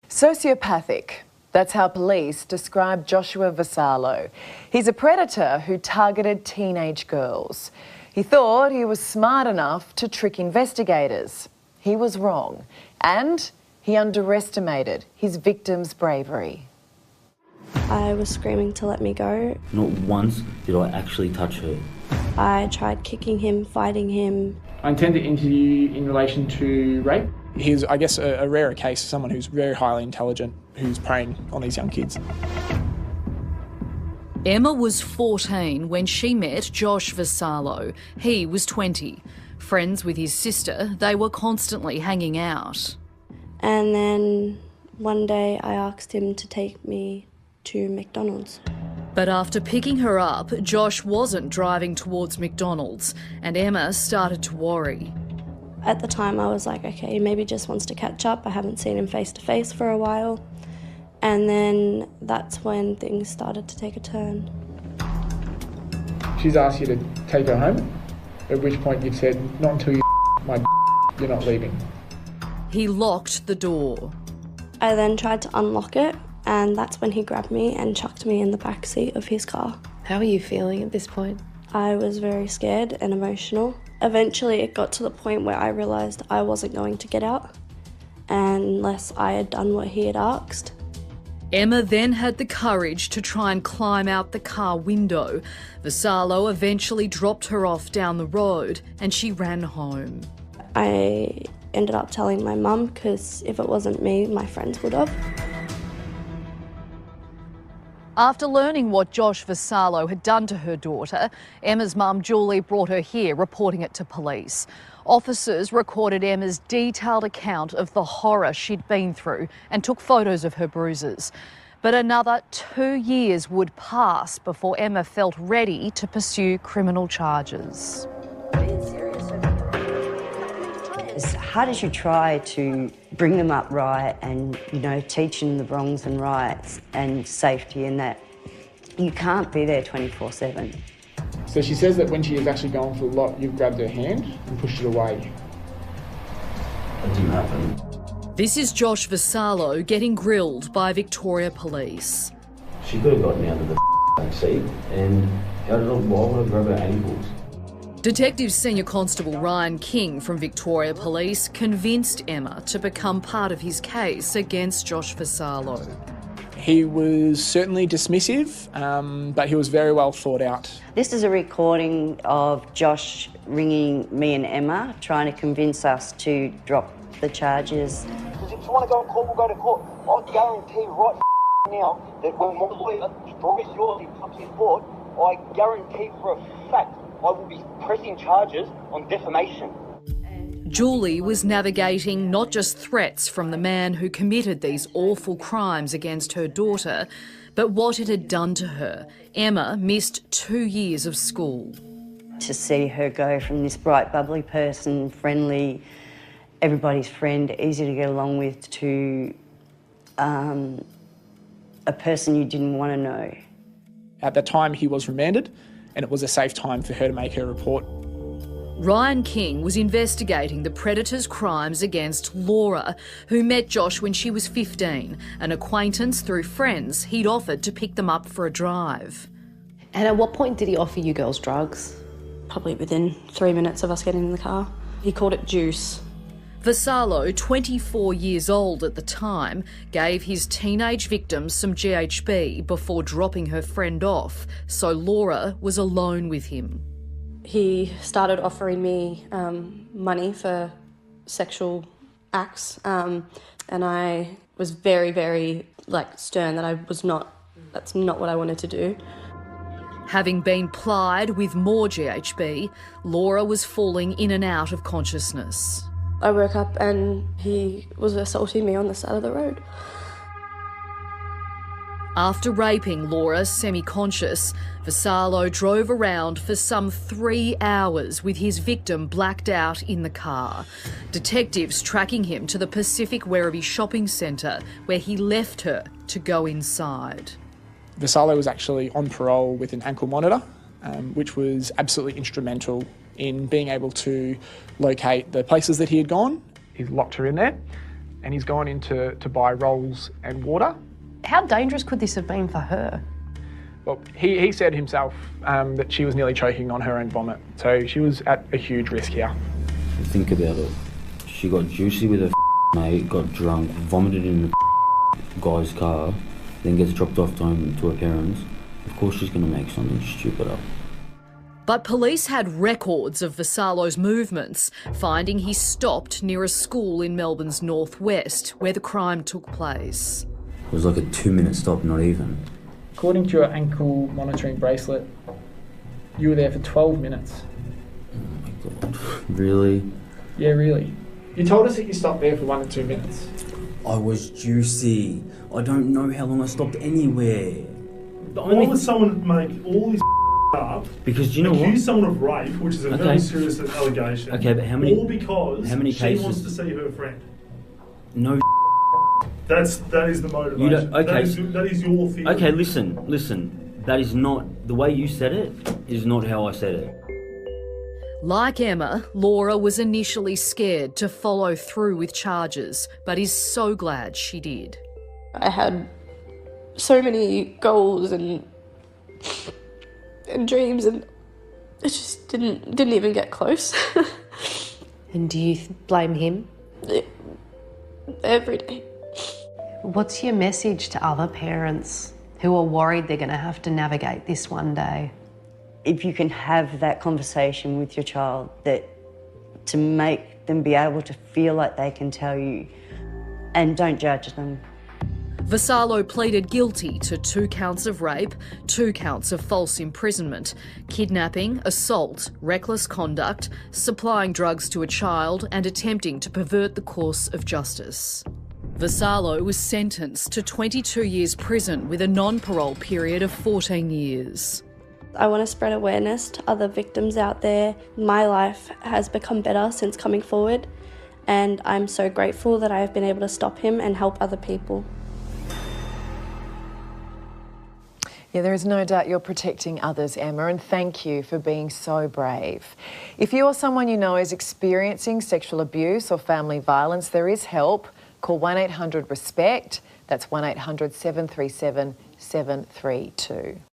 Sociopathic. That's how police describe Joshua Vassallo. He's a predator who targeted teenage girls. He thought he was smart enough to trick investigators. He was wrong, and he underestimated his victim's bravery. I was screaming to let me go. Not once did I actually touch her. I tried kicking him, fighting him. I intend to interview in relation to rape. He's, I guess, a rarer case, someone who's very highly intelligent, who's preying on these young kids. Emma was 14 when she met Josh Vassallo. He was 20. Friends with his sister, they were constantly hanging out. And then one day I asked him to take me to McDonald's. But after picking her up, Josh wasn't driving towards McDonald's, and Emma started to worry. At the time I was like, okay, he maybe just wants to catch up. I haven't seen him face to face for a while. And then that's when things started to take a turn. She's asked you to take her home, at which point you've said, not until you my you're not leaving. He locked the door. I then tried to unlock it, and that's when he grabbed me and chucked me in the back seat of his car. How are you feeling at this point? I was very scared and emotional. Eventually it got to the point where I realised I wasn't going to get out unless I had done what he had asked. Emma then had the courage to try and climb out the car window. Vassallo eventually dropped her off down the road and she ran home. I ended up telling my mum because if it wasn't me, my friends would have. After learning what Josh Vassallo had done to her daughter, Emma's mum Julie brought her here, reporting it to police. Officers recorded Emma's detailed account of the horror she'd been through and took photos of her bruises. But another 2 years would pass before Emma felt ready to pursue criminal charges. As hard as you try to bring them up right and, teach them the wrongs and rights and safety and that, you can't be there 24/7. So she says that when she is actually going for a lot, you've grabbed her hand and pushed it away. That didn't happen. This is Josh Vassallo getting grilled by Victoria Police. She could have got me under the back seat and why would I grab her ankles? Detective Senior Constable Ryan King from Victoria Police convinced Emma to become part of his case against Josh Vassallo. He was certainly dismissive, but he was very well thought out. This is a recording of Josh ringing me and Emma, trying to convince us to drop the charges. Because if you want to go to court, we'll go to court. I guarantee right now that when my lawyer destroys yours in comes in court, I guarantee for a fact I will be pressing charges on defamation. Julie was navigating not just threats from the man who committed these awful crimes against her daughter, but what it had done to her. Emma missed 2 years of school. To see her go from this bright, bubbly person, friendly, everybody's friend, easy to get along with, to a person you didn't want to know. At that time, he was remanded, and it was a safe time for her to make her report. Ryan King was investigating the predator's crimes against Laura, who met Josh when she was 15, an acquaintance through friends he'd offered to pick them up for a drive. And at what point did he offer you girls drugs? Probably within 3 minutes of us getting in the car. He called it juice. Vassallo, 24 years old at the time, gave his teenage victim some GHB before dropping her friend off, so Laura was alone with him. He started offering me money for sexual acts, and I was very, very stern that that's not what I wanted to do. Having been plied with more GHB, Laura was falling in and out of consciousness. I woke up and he was assaulting me on the side of the road. After raping Laura semi-conscious, Vassallo drove around for some 3 hours with his victim blacked out in the car. Detectives tracking him to the Pacific Werribee shopping centre where he left her to go inside. Vassallo was actually on parole with an ankle monitor, which was absolutely instrumental in being able to locate the places that he had gone. He locked her in there, and he's gone in to buy rolls and water. How dangerous could this have been for her? Well, he said himself that she was nearly choking on her own vomit, so she was at a huge risk here. Think about it. She got juicy with her mate, got drunk, vomited in the guy's car, then gets dropped off home to her parents. Of course she's going to make something stupid up. But police had records of Vassallo's movements, finding he stopped near a school in Melbourne's northwest where the crime took place. It was like a 2-minute stop, not even. According to your ankle monitoring bracelet, you were there for 12 minutes. Oh my God, really? Yeah, really. You told us that you stopped there for 1 to 2 minutes. I was juicy. I don't know how long I stopped anywhere. Why would someone make all this up? Because do you know what? Accuse someone of rape, which is a very serious allegation. Okay, but how many? All because she wants to see her friend. No. That is the motivation. Okay. That is your theory. Okay, listen. That is not the way you said it. Is not how I said it. Like Emma, Laura was initially scared to follow through with charges, but is so glad she did. I had so many goals and dreams, and it just didn't even get close. And do you blame him? Every day. What's your message to other parents who are worried they're going to have to navigate this one day? If you can have that conversation with your child, that to make them be able to feel like they can tell you, and don't judge them. Vassallo pleaded guilty to 2 counts of rape, 2 counts of false imprisonment, kidnapping, assault, reckless conduct, supplying drugs to a child and attempting to pervert the course of justice. Vassallo was sentenced to 22 years prison with a non-parole period of 14 years. I want to spread awareness to other victims out there. My life has become better since coming forward, and I'm so grateful that I have been able to stop him and help other people. Yeah, there is no doubt you're protecting others, Emma, and thank you for being so brave. If you or someone you know is experiencing sexual abuse or family violence, there is help. Call 1-800-RESPECT. That's 1-800-737-732.